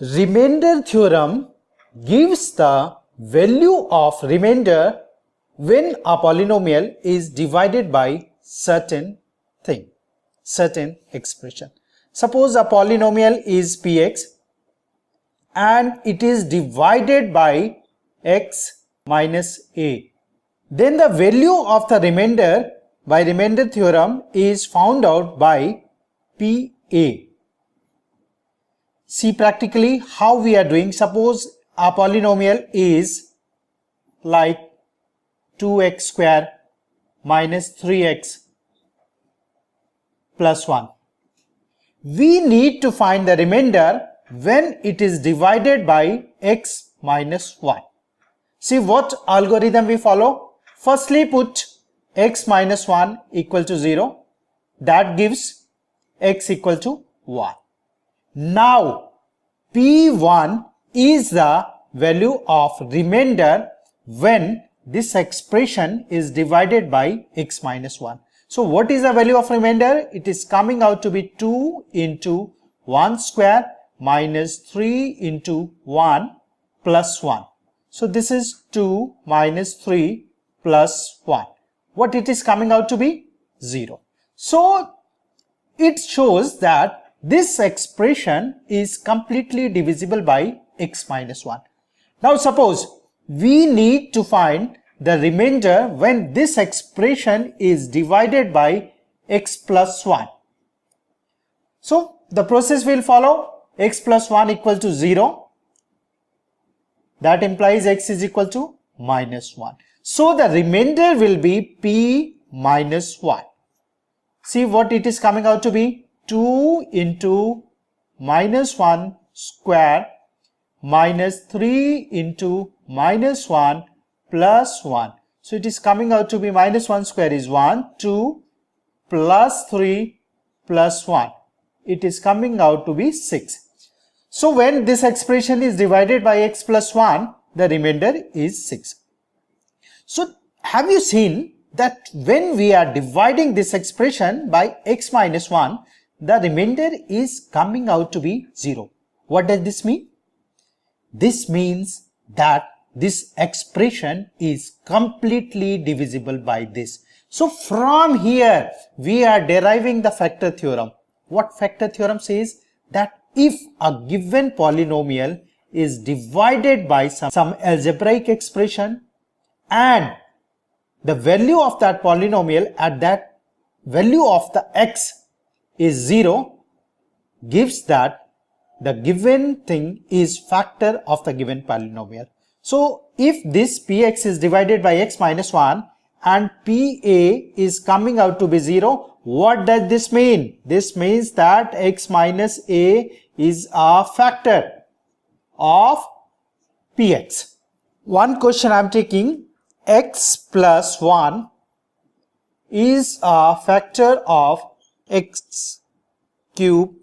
Remainder theorem gives the value of remainder when a polynomial is divided by certain thing, certain expression. Suppose a polynomial is px and it is divided by x minus a. Then the value of the remainder by remainder theorem is found out by PA. See practically how we are doing. Suppose a polynomial is like 2x square minus 3x plus 1. We need to find the remainder when it is divided by x minus 1. See what algorithm we follow. Firstly put x minus 1 equal to 0. That gives x equal to 1. Now P1 is the value of remainder when this expression is divided by x minus 1. So what is the value of remainder? It is coming out to be 2 into 1 square minus 3 into 1 plus 1. So this is 2 minus 3 plus 1. What it is coming out to be? 0. So it shows that this expression is completely divisible by x minus 1. Now suppose we need to find the remainder when this expression is divided by x plus 1. So the process will follow. X plus 1 equal to 0. That implies x is equal to minus 1. So the remainder will be p minus 1. See what it is coming out to be? 2 into minus 1 square minus 3 into minus 1 plus 1. So it is coming out to be minus 1 square is 1, 2 plus 3 plus 1. It is coming out to be 6. So when this expression is divided by x plus 1, the remainder is 6. So have you seen that when we are dividing this expression by x minus 1, the remainder is coming out to be 0. What does this mean? This means that this expression is completely divisible by this. So from here we are deriving the factor theorem. What factor theorem says? That if a given polynomial is divided by some algebraic expression and the value of that polynomial at that value of the x is 0, gives that the given thing is factor of the given polynomial. So if this px is divided by x minus 1 and pa is coming out to be 0, what does this mean? This means that x minus a is a factor of px. One question I am taking, x plus 1 is a factor of x cube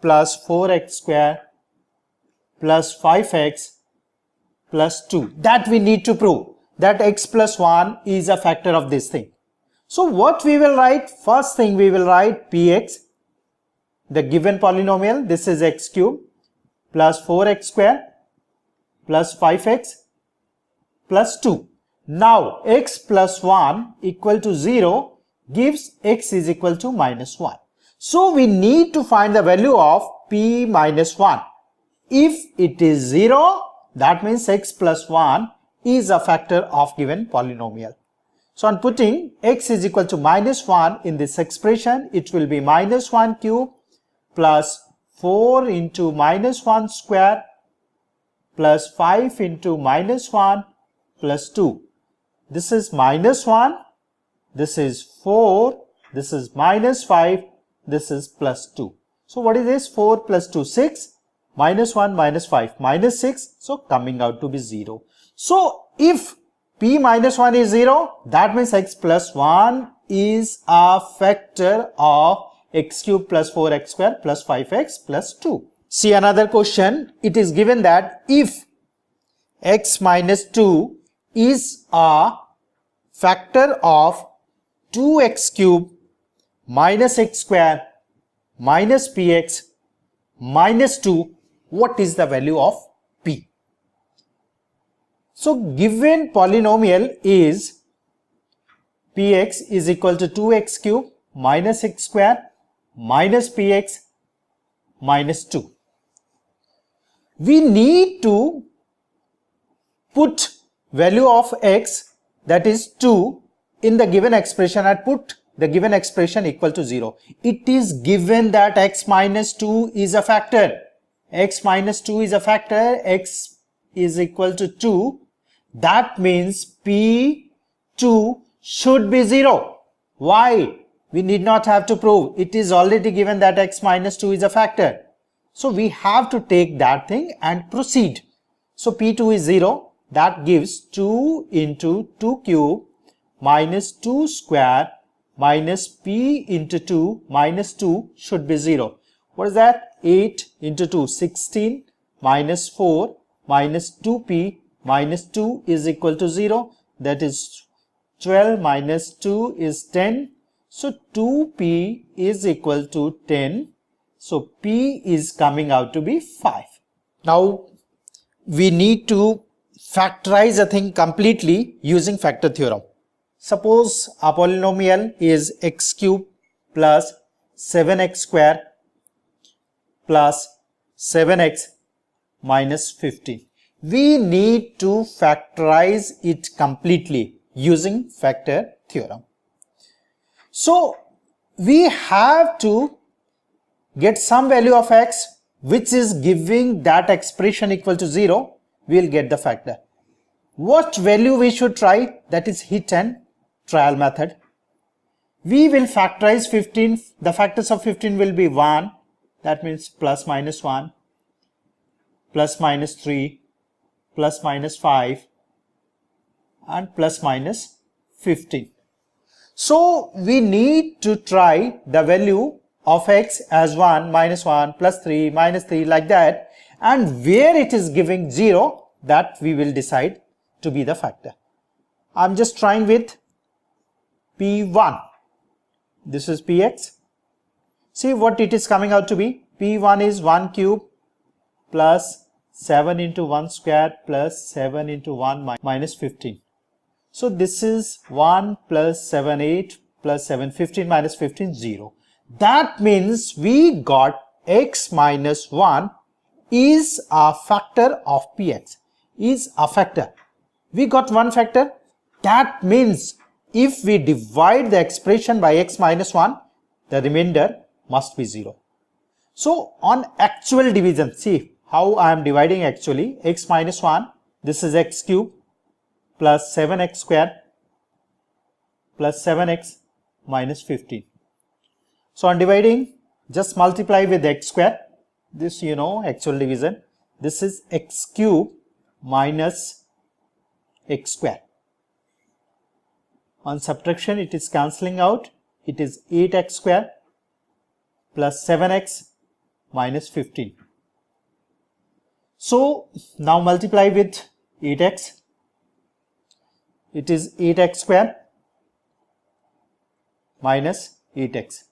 plus 4x square plus 5x plus 2. That we need to prove that x plus 1 is a factor of this thing. So what we will write? First thing we will write px, the given polynomial, this is x cube plus 4x square plus 5x plus 2. Now x plus 1 equal to 0 gives x is equal to minus 1. So we need to find the value of p minus 1. If it is 0, that means x plus 1 is a factor of given polynomial. So on putting x is equal to minus 1 in this expression, it will be minus 1 cube plus 4 into minus 1 square plus 5 into minus 1 plus 2. This is minus 1, this is 4, this is minus 5, this is plus 2. So what is this? 4 plus 2, 6, minus 1 minus 5, minus 6, so coming out to be 0. So if p minus 1 is 0, that means x plus 1 is a factor of x cube plus 4x square plus 5x plus 2. See another question. It is given that if x minus 2 is a factor of 2x cube minus x square minus px minus 2, what is the value of p. So given polynomial is px is equal to 2x cube minus x square minus px minus 2. We need to put value of x, that is 2, in the given expression and put the given expression equal to 0. It is given that x minus 2 is a factor. X minus 2 is a factor. X is equal to 2. That means p2 should be 0. Why? We need not have to prove. It is already given that x minus 2 is a factor. So we have to take that thing and proceed. So p2 is 0. That gives 2 into 2 cube minus 2 square minus p into 2 minus 2 should be 0. What is that? 8 into 2, 16 minus 4 minus 2p minus 2 is equal to 0. That is 12 minus 2 is 10. So 2p is equal to 10. So p is coming out to be 5. Now we need to factorize a thing completely using factor theorem. Suppose a polynomial is x cube plus 7x square plus 7x minus 15. We need to factorize it completely using factor theorem. So we have to get some value of x which is giving that expression equal to 0. We will get the factor. What value we should try? That is hit and trial method. We will factorize 15. The factors of 15 will be 1. That means plus minus 1, plus minus 3, plus minus 5 and plus minus 15. So we need to try the value of x as 1, minus 1, plus 3, minus 3 like that, and where it is giving 0, that we will decide to be the factor. I am just trying with p1. This is px. See what it is coming out to be. p1 is 1 cube plus 7 into 1 square plus 7 into 1 minus 15. So this is 1 plus 7 8 plus 7 15 minus 15 0. That means we got x minus 1 is a factor of px, is a factor. We got one factor. That means if we divide the expression by x minus 1, the remainder must be 0. So on actual division, see how I am dividing actually. X minus 1, this is x cube plus 7x square plus 7x minus 15. So on dividing, just multiply with x square. This you know, actual division. This is x cube minus x square. On subtraction, it is cancelling out. It is 8x square plus 7x minus 15. So now multiply with 8x. It is 8x square minus 8x.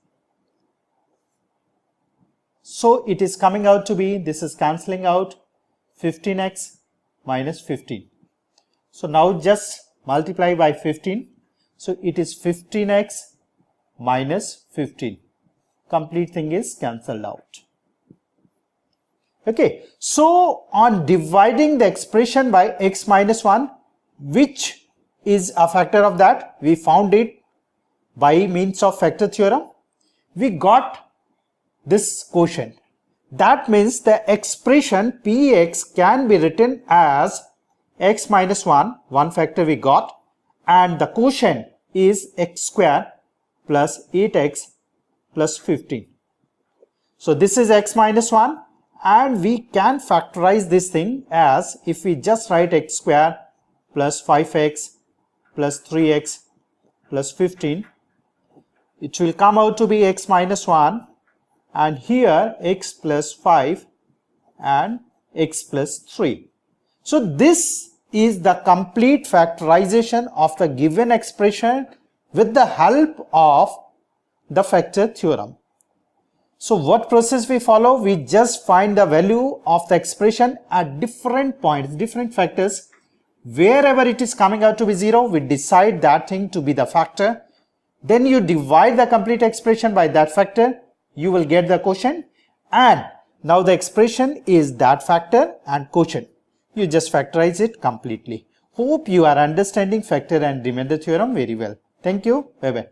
So it is coming out to be, this is cancelling out, 15x minus 15. So now just multiply by 15. So it is 15x minus 15. Complete thing is cancelled out. Okay, so on dividing the expression by x minus 1, which is a factor of that, we found it by means of factor theorem. We got this quotient. That means the expression px can be written as x minus 1, one factor we got, and the quotient is x square plus 8x plus 15. So this is x minus 1, and we can factorize this thing as, if we just write x square plus 5x plus 3x plus 15, it will come out to be x minus 1, and here x plus 5 and x plus 3. So this is the complete factorization of the given expression with the help of the factor theorem. So what process we follow? We just find the value of the expression at different points, different factors. Wherever it is coming out to be 0, we decide that thing to be the factor. Then you divide the complete expression by that factor. You will get the quotient. And now the expression is that factor and quotient. You just factorize it completely. Hope you are understanding factor and remainder theorem very well. Thank you. Bye-bye.